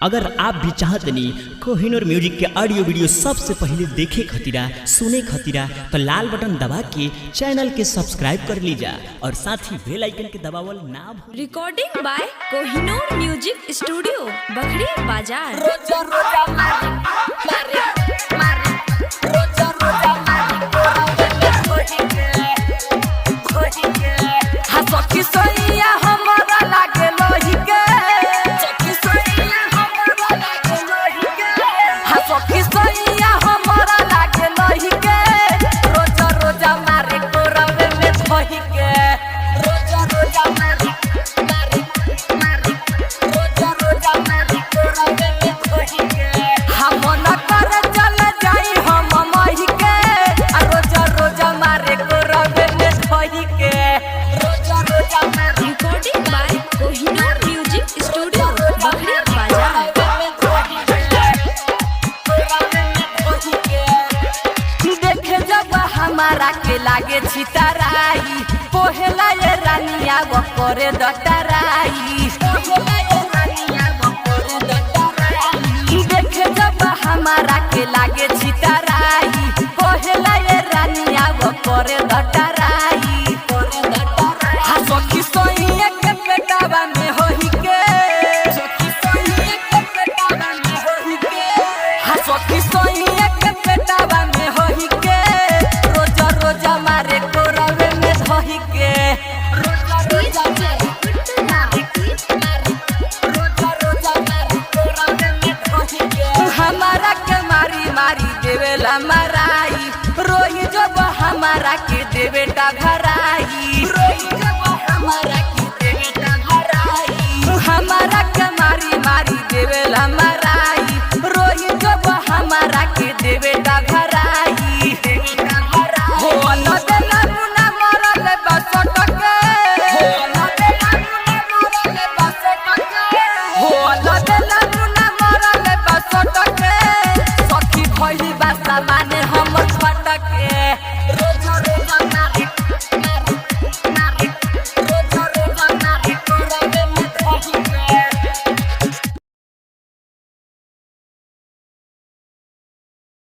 अगर आप भी चाहते नहीं कोहिनूर म्यूजिक के ऑडियो वीडियो सबसे पहले देखे खतीरा सुने खतीरा तो लाल बटन दबा के चैनल के सब्सक्राइब कर लीजा और साथ ही बेल आइकन के दबावल ना भूल। Recording by Kohinoor music studio Bakhri Bazar. रोजा रोजा मारी मारी मारी रोजा रोजा हसकी सोइया हमरा लागे लोही के चकी सोइया हमरा लागे लोही के हसकी सोइया हमरा लागे लोही के रोजा रोजा मारे कोरवे में धोही के रोजा रोजा मारी मारी मारी रोजा रोजा मारी कोरवे में धोही के हम न कर चल जाई हम मही के रोजा रोजा मारे कोरवे में धोही के recording by Kohinoor music studio Bakhri Bazar. देखे जब हमारा के लागे छितराई पोहेला ये रानिया वो करे दटराई देखे जब हमारा के लागे छितराई पोहेला ये रानिया वो करे दटराई सखी सोइया के पेटावा में होई के सखी सोइया के पेटावा में होई के सखी सोइया के पेटावा में होई के रोजा रोजा मारे कोरवे में धोई के रोजा रोजा रोजा रोजा मारे कोरवे में धोई के हमारा के मारी मारी देवेला मराई रोई जब हमारा के देवेटा भराई रोई जब